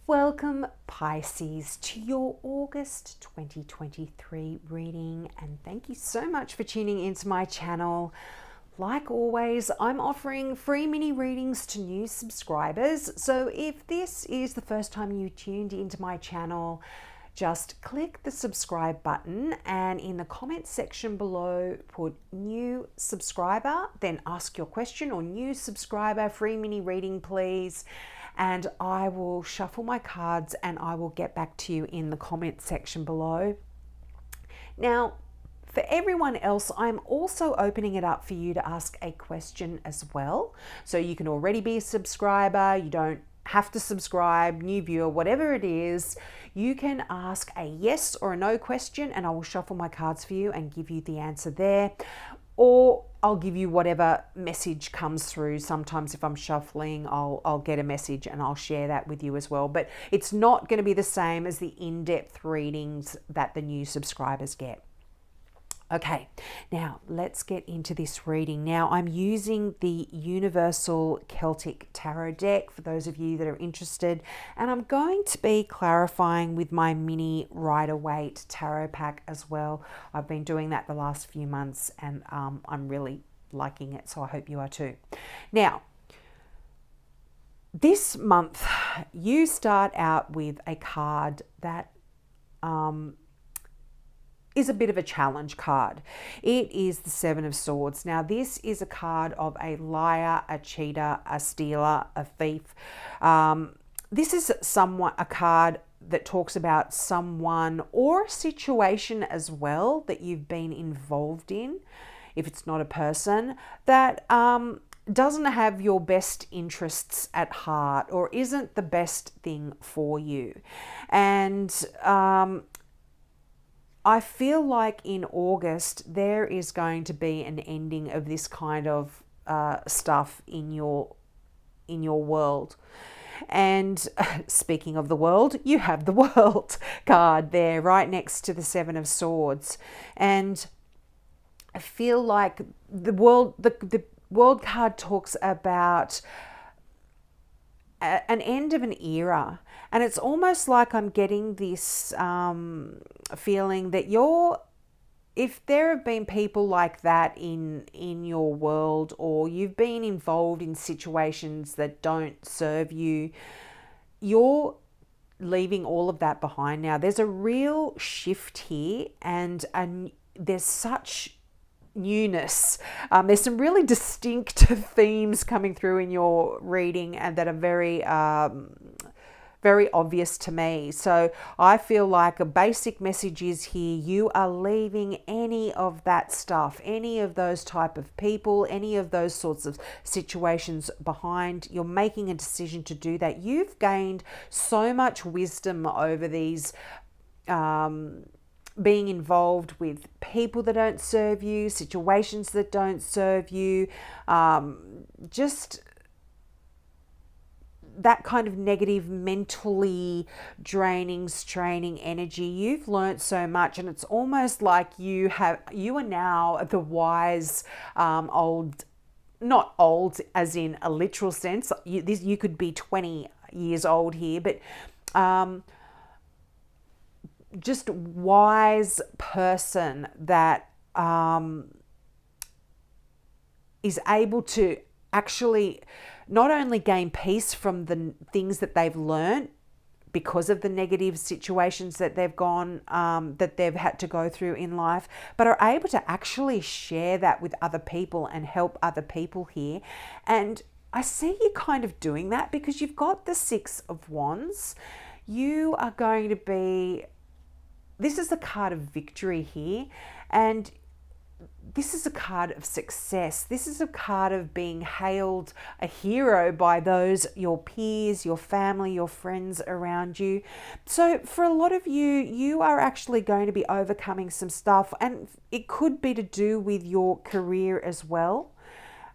Welcome, Pisces, to your August 2023 reading, and thank you so much for tuning into my channel. Like always, I'm offering free mini readings to new subscribers, so if this is the first time you tuned into my channel, just click the subscribe button and in the comment section below put new subscriber, then ask your question, or new subscriber, free mini reading please, and I will shuffle my cards and I will get back to you in the comment section below. Now, for everyone else, I'm also opening it up for you to ask a question as well. So you can already be a subscriber, you don't have to subscribe, new viewer, whatever it is, you can ask a yes or a no question and I will shuffle my cards for you and give you the answer there. Or I'll give you whatever message comes through. Sometimes if I'm shuffling, I'll get a message and I'll share that with you as well. But it's not going to be the same as the in-depth readings that the new subscribers get. Okay, now let's get into this reading. Now I'm using the Universal Celtic Tarot deck for those of you that are interested, and I'm going to be clarifying with my mini Rider-Waite tarot pack as well. I've been doing that the last few months and I'm really liking it, so I hope you are too. Now, this month you start out with a card that is a bit of a challenge card. It is the Seven of Swords. Now, this is a card of a liar, a cheater, a stealer, a thief. This is somewhat a card that talks about someone or a situation as well that you've been involved in, if it's not a person, that doesn't have your best interests at heart or isn't the best thing for you. And I feel like in August there is going to be an ending of this kind of stuff in your world. And speaking of the world, you have the World card there right next to the Seven of Swords. And I feel like the World card talks about an end of an era, and it's almost like I'm getting this feeling that if there have been people like that in your world, or you've been involved in situations that don't serve you, you're leaving all of that behind now. There's a real shift here, and there's such newness. There's some really distinct themes coming through in your reading and that are very obvious to me. So I feel like a basic message is here: you are leaving any of that stuff, any of those type of people, any of those sorts of situations behind. You're making a decision to do that. You've gained so much wisdom over these being involved with people that don't serve you, situations that don't serve you, just that kind of negative, mentally draining, straining energy. You've learnt so much, and it's almost like you are now the wise old, not old as in a literal sense. You could be 20 years old here, but just wise person that is able to actually not only gain peace from the things that they've learned because of the negative situations that they've had to go through in life, but are able to actually share that with other people and help other people here. And I see you kind of doing that because you've got the Six of Wands. You are going to be, this is the card of victory here, and this is a card of success. This is a card of being hailed a hero by those, your peers, your family, your friends around you. So for a lot of you, you are actually going to be overcoming some stuff, and it could be to do with your career as well.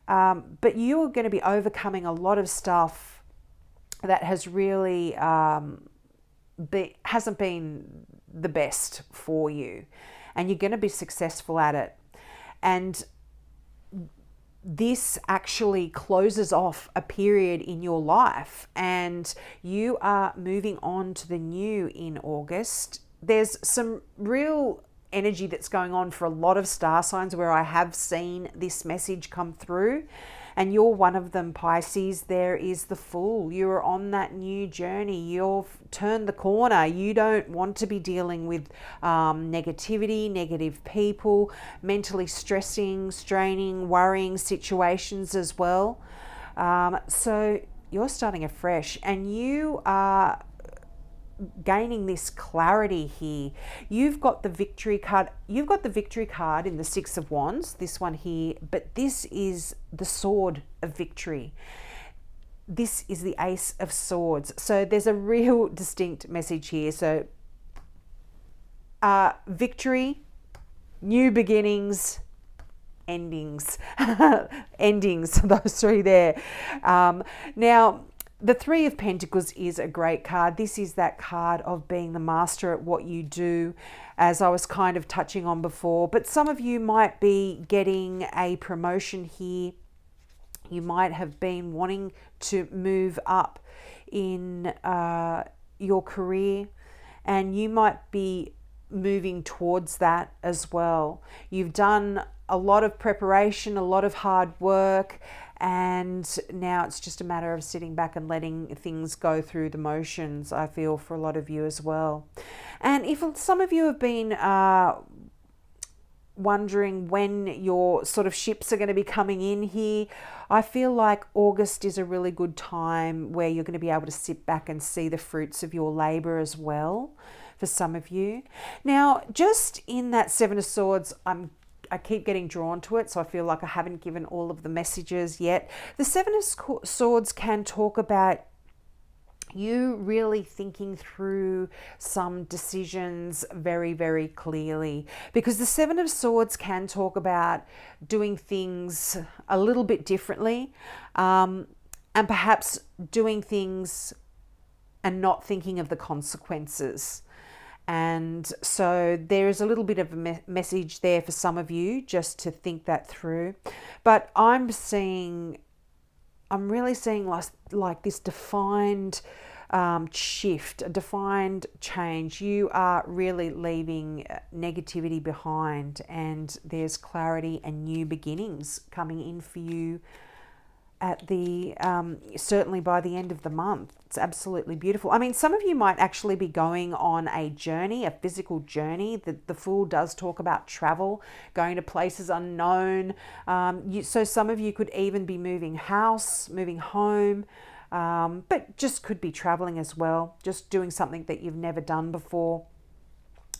But you are going to be overcoming a lot of stuff that has really hasn't been the best for you, and you're going to be successful at it. And this actually closes off a period in your life and you are moving on to the new in August. There's some real energy that's going on for a lot of star signs where I have seen this message come through, and you're one of them, Pisces. There is the Fool. You're on that new journey. You've turned the corner. You don't want to be dealing with negativity, negative people, mentally stressing, straining, worrying situations as well. So you're starting afresh, and you are gaining this clarity here. You've got the victory card. You've got the victory card in the Six of Wands, this one here, but this is the sword of victory. This is the Ace of Swords. So there's a real distinct message here. So victory, new beginnings, endings. Endings, those three there. Now, the Three of Pentacles is a great card. This is that card of being the master at what you do, as I was kind of touching on before. But some of you might be getting a promotion here. You might have been wanting to move up in your career, and you might be moving towards that as well. You've done a lot of preparation, a lot of hard work, and now it's just a matter of sitting back and letting things go through the motions, I feel, for a lot of you as well. And if some of you have been wondering when your sort of ships are going to be coming in here, I feel like August is a really good time where you're going to be able to sit back and see the fruits of your labor as well for some of you. Now, just in that Seven of Swords, I keep getting drawn to it, so I feel like I haven't given all of the messages yet. The Seven of Swords can talk about you really thinking through some decisions very, very clearly, because the Seven of Swords can talk about doing things a little bit differently, and perhaps doing things and not thinking of the consequences. And so there is a little bit of a message there for some of you just to think that through. But I'm really seeing like this defined shift, a defined change. You are really leaving negativity behind, and there's clarity and new beginnings coming in for you at the certainly by the end of the month. It's absolutely beautiful. I mean, some of you might actually be going on a journey, a physical journey. The Fool does talk about travel, going to places unknown. So some of you could even be moving house, moving home, but just could be traveling as well, just doing something that you've never done before.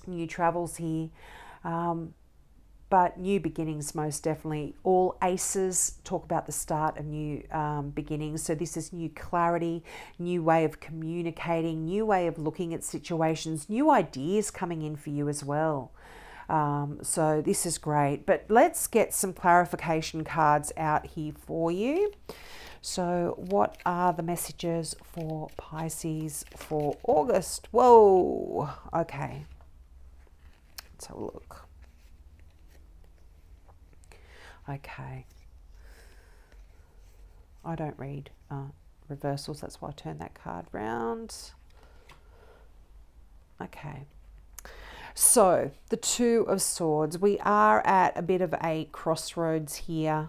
New travels here. But new beginnings, most definitely. All aces talk about the start of new beginnings. So this is new clarity, new way of communicating, new way of looking at situations, new ideas coming in for you as well. So this is great. But let's get some clarification cards out here for you. So what are the messages for Pisces for August? Whoa. Okay. Let's have a look. Okay, I don't read reversals, that's why I turned that card round. Okay, so the Two of Swords. We are at a bit of a crossroads here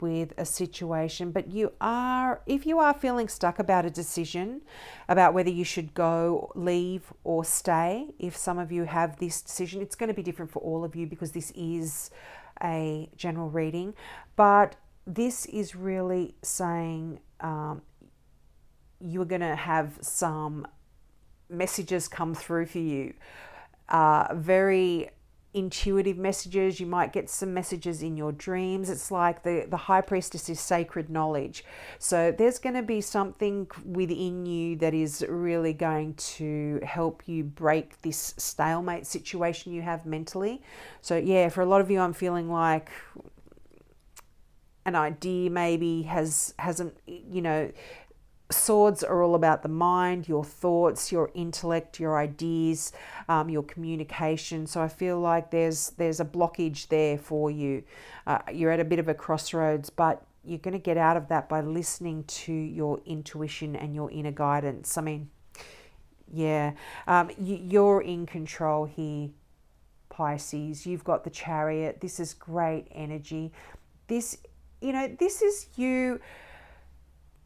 with a situation, but if you are feeling stuck about a decision about whether you should go, leave or stay, if some of you have this decision, it's going to be different for all of you because this is a general reading, but this is really saying you're going to have some messages come through for you, very intuitive messages. You might get some messages in your dreams. It's like the High Priestess is sacred knowledge. So there's going to be something within you that is really going to help you break this stalemate situation you have mentally. So yeah, for a lot of you, I'm feeling like an idea maybe hasn't, Swords are all about the mind, your thoughts, your intellect, your ideas, your communication. So I feel like there's a blockage there for you. You're at a bit of a crossroads, but you're going to get out of that by listening to your intuition and your inner guidance. I mean, yeah, you're in control here, Pisces. You've got the Chariot. This is great energy. This is you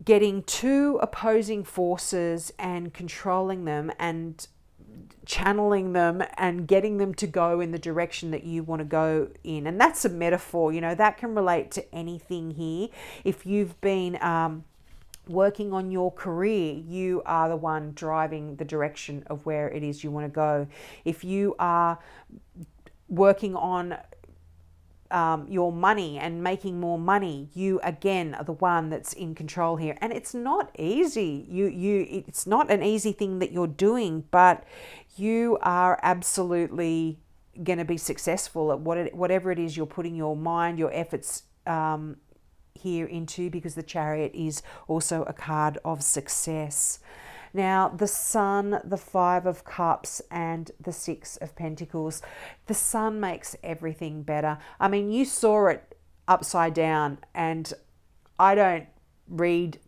getting two opposing forces and controlling them and channeling them and getting them to go in the direction that you want to go in. And that's a metaphor, that can relate to anything here. If you've been working on your career, you are the one driving the direction of where it is you want to go. If you are working on your money and making more money, you again are the one that's in control here. And it's not easy. It's not an easy thing that you're doing, but you are absolutely going to be successful at whatever it is you're putting your mind, your efforts here into, because the Chariot is also a card of success. Now, the Sun, the Five of Cups, and the Six of Pentacles. The Sun makes everything better. I mean, you saw it upside down, and I don't read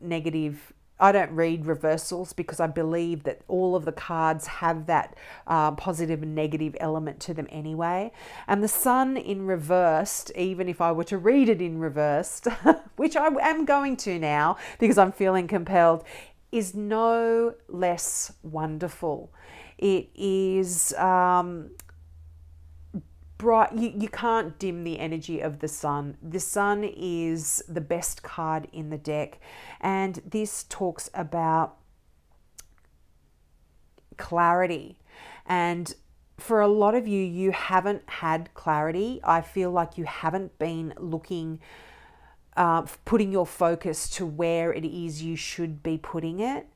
reversals because I believe that all of the cards have that positive and negative element to them anyway. And the Sun in reversed, even if I were to read it in reversed, which I am going to now because I'm feeling compelled, is no less wonderful. It is bright. You can't dim the energy of the Sun. The Sun is the best card in the deck, and this talks about clarity. And for a lot of you, you haven't had clarity. I feel like you haven't been looking, putting your focus to where it is you should be putting it.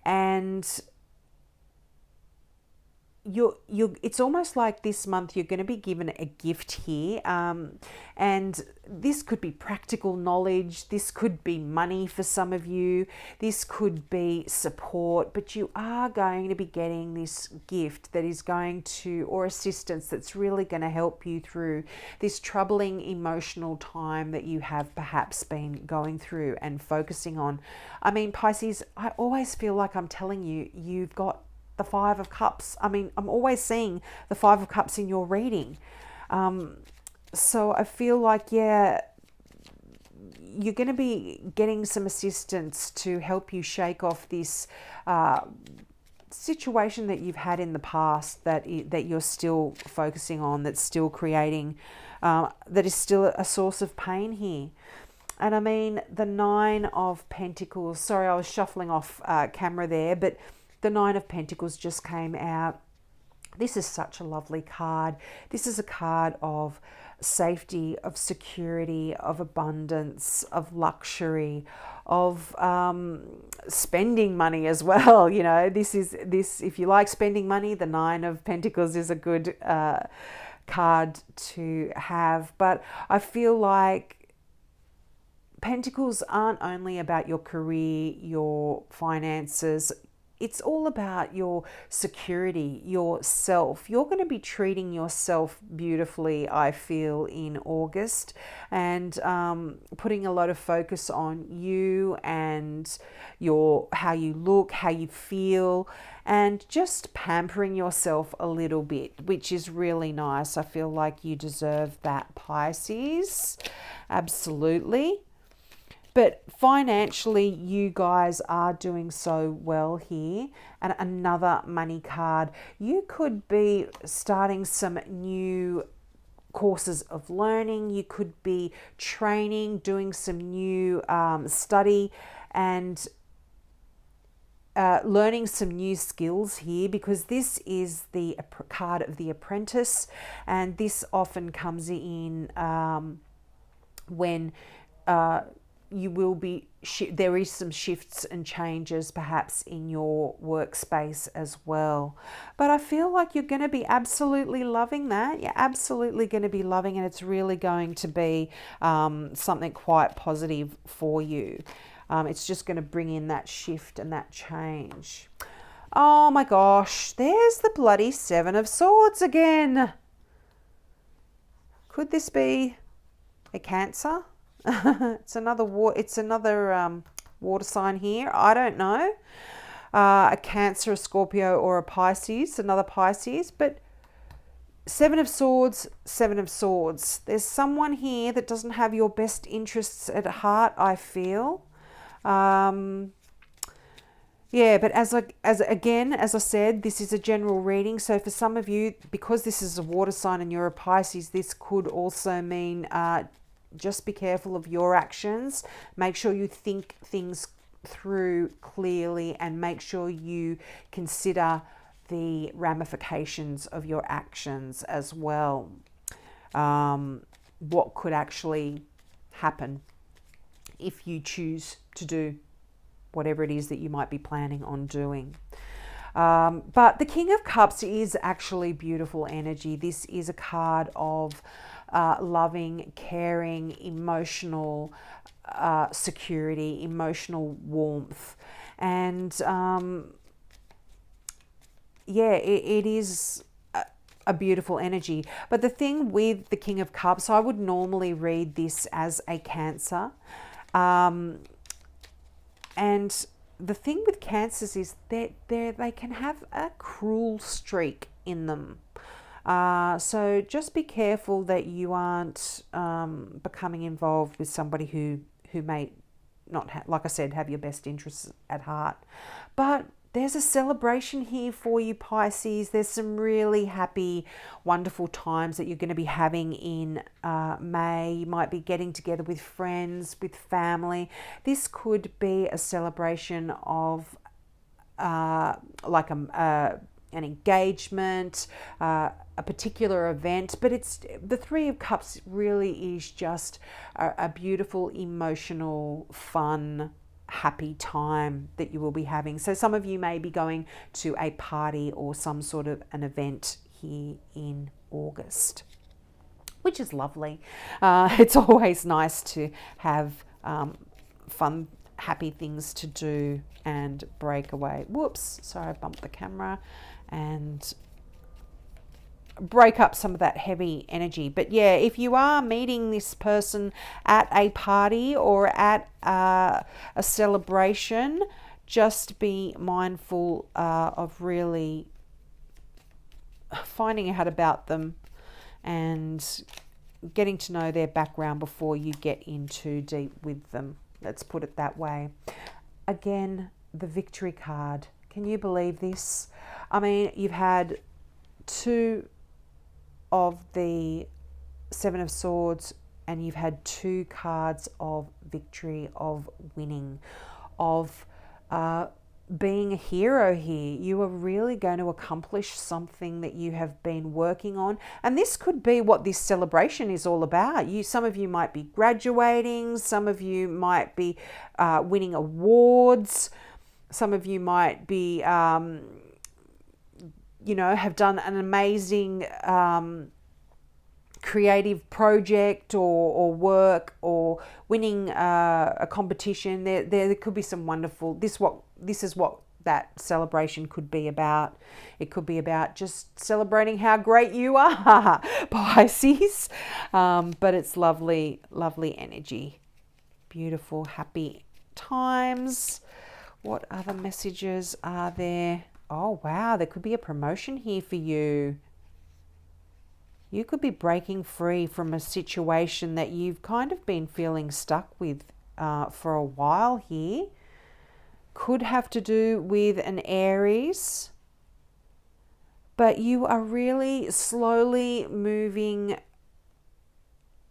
And it's almost like this month you're going to be given a gift here, and this could be practical knowledge, this could be money for some of you, this could be support, but you are going to be getting this gift that is going to, or assistance that's really going to help you through this troubling emotional time that you have perhaps been going through and focusing on. I mean, Pisces, I always feel like I'm telling you, you've got the Five of Cups. I mean, I'm always seeing the Five of Cups in your reading. So I feel like, yeah, you're going to be getting some assistance to help you shake off this situation that you've had in the past that you're still focusing on, that's still creating, that is still a source of pain here. And I mean, the Nine of Pentacles, sorry, I was shuffling off camera there, but the Nine of Pentacles just came out. This is such a lovely card. This is a card of safety, of security, of abundance, of luxury, of spending money as well. You know, this, if you like spending money, the Nine of Pentacles is a good card to have. But I feel like Pentacles aren't only about your career, your finances. It's all about your security, yourself. You're going to be treating yourself beautifully, I feel, in August, and putting a lot of focus on you and how you look, how you feel, and just pampering yourself a little bit, which is really nice. I feel like you deserve that, Pisces. Absolutely. But financially, you guys are doing so well here. And another money card. You could be starting some new courses of learning. You could be training, doing some new study, and learning some new skills here, because this is the card of the apprentice. And this often comes in when you will be, there is some shifts and changes perhaps in your workspace as well. But I feel like you're going to be absolutely loving that. You're absolutely going to be loving it. It's really going to be something quite positive for you. It's just going to bring in that shift and that change. Oh my gosh, there's the bloody Seven of Swords again. Could this be a Cancer? It's another water sign here. I don't know. A Cancer, a Scorpio, or a Pisces, another Pisces. But Seven of Swords, Seven of Swords. There's someone here that doesn't have your best interests at heart, I feel. Yeah, but as I said, this is a general reading. So for some of you, because this is a water sign and you're a Pisces, this could also mean just be careful of your actions. Make sure you think things through clearly and make sure you consider the ramifications of your actions as well. What could actually happen if you choose to do whatever it is that you might be planning on doing. But the King of Cups is actually beautiful energy. This is a card of loving, caring, emotional security, emotional warmth. And yeah, it is a beautiful energy. But the thing with the King of Cups, I would normally read this as a Cancer. And the thing with Cancers is that they can have a cruel streak in them. So just be careful that you aren't becoming involved with somebody who may not, like I said, have your best interests at heart. But there's a celebration here for you, Pisces. There's some really happy, wonderful times that you're going to be having in May. You might be getting together with friends, with family. This could be a celebration of like an engagement, a particular event, but it's the Three of Cups really is just a beautiful, emotional, fun, happy time that you will be having. So some of you may be going to a party or some sort of an event here in August, which is lovely. It's always nice to have fun, happy things to do and break away. Whoops, sorry, I bumped the camera, and break up some of that heavy energy. But yeah, if you are meeting this person at a party or at a celebration, just be mindful of really finding out about them and getting to know their background before you get in too deep with them. Let's put it that way. Again, the Victory card. Can you believe this? I mean, you've had two of the Seven of Swords and you've had two cards of victory, of winning, of being a hero here. You are really going to accomplish something that you have been working on, and this could be what this celebration is all about. Some of you might be graduating, some of you might be winning awards, some of you might be have done an amazing creative project or work, or winning a competition. There could be some wonderful, this is what that celebration could be about. It could be about just celebrating how great you are, Pisces. But it's lovely, lovely energy. Beautiful, happy times. What other messages are there? Oh, wow, there could be a promotion here for you. You could be breaking free from a situation that you've kind of been feeling stuck with for a while here. Could have to do with an Aries, but you are really slowly moving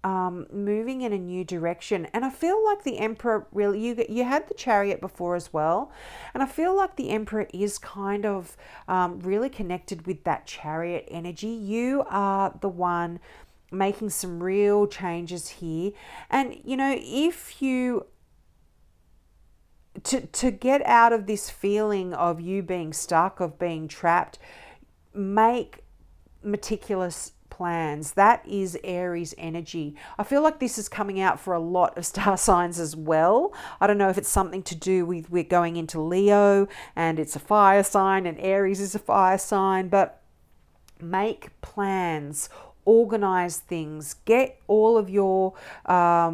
in a new direction. And I feel like the Emperor really, you had the Chariot before as well, and I feel like the Emperor is kind of really connected with that Chariot energy. You are the one making some real changes here, and if you to get out of this feeling of you being stuck, of being trapped, make meticulous plans. That is Aries energy. I feel like this is coming out for a lot of star signs as well. I don't know if it's something to do with we're going into Leo and it's a fire sign and Aries is a fire sign, but make plans, organize things, get all of your, I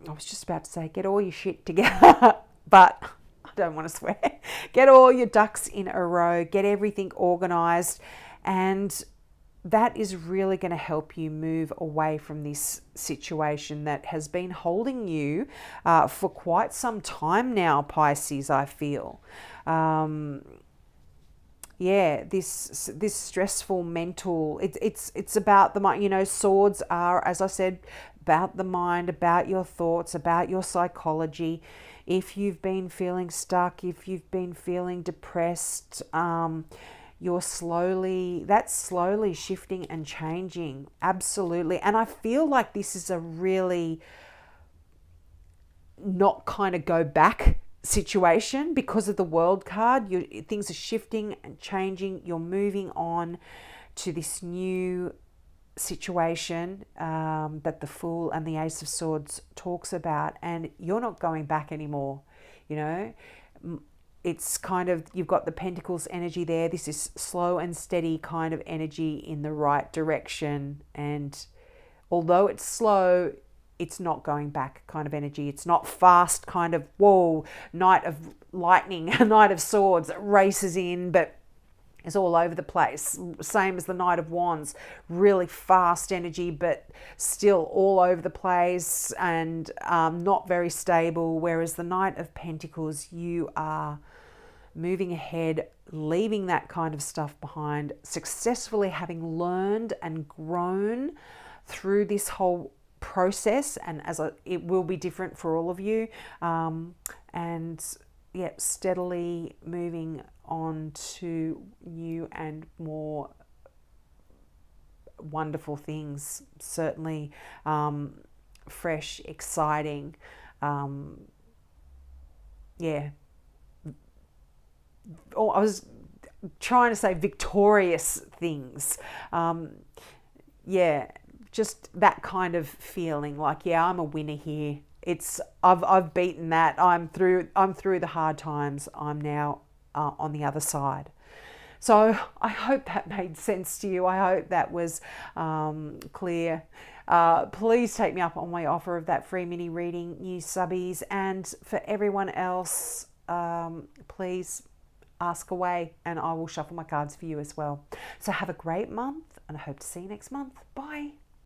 was just about to say, get all your shit together, but I don't want to swear. Get all your ducks in a row, get everything organized, and that is really going to help you move away from this situation that has been holding you for quite some time now, Pisces, I feel. Yeah, this stressful mental, it's about the mind. You know, swords are, as I said, about the mind, about your thoughts, about your psychology. If you've been feeling stuck, if you've been feeling depressed, that's slowly shifting and changing. Absolutely. And I feel like this is a really not kind of go back situation because of the World card. Things are shifting and changing. You're moving on to this new situation that the Fool and the Ace of Swords talks about, and you're not going back anymore. You know, it's kind of, you've got the Pentacles energy there. This is slow and steady kind of energy in the right direction, and although it's slow, it's not going back kind of energy. It's not fast kind of, whoa, Knight of Lightning, Knight of Swords that races in, but is all over the place. Same as the Knight of Wands, really fast energy, but still all over the place and not very stable. Whereas the Knight of Pentacles, you are moving ahead, leaving that kind of stuff behind, successfully having learned and grown through this whole process, and it will be different for all of you, and yeah, steadily moving on to new and more wonderful things, certainly fresh, exciting, yeah. I was trying to say victorious things, yeah, just that kind of feeling like, yeah, I'm a winner here. I've beaten that. I'm through the hard times. I'm now on the other side. So I hope that made sense to you. I hope that was clear. Please take me up on my offer of that free mini reading, new subbies, and for everyone else, please ask away and I will shuffle my cards for you as well. So have a great month and I hope to see you next month. Bye.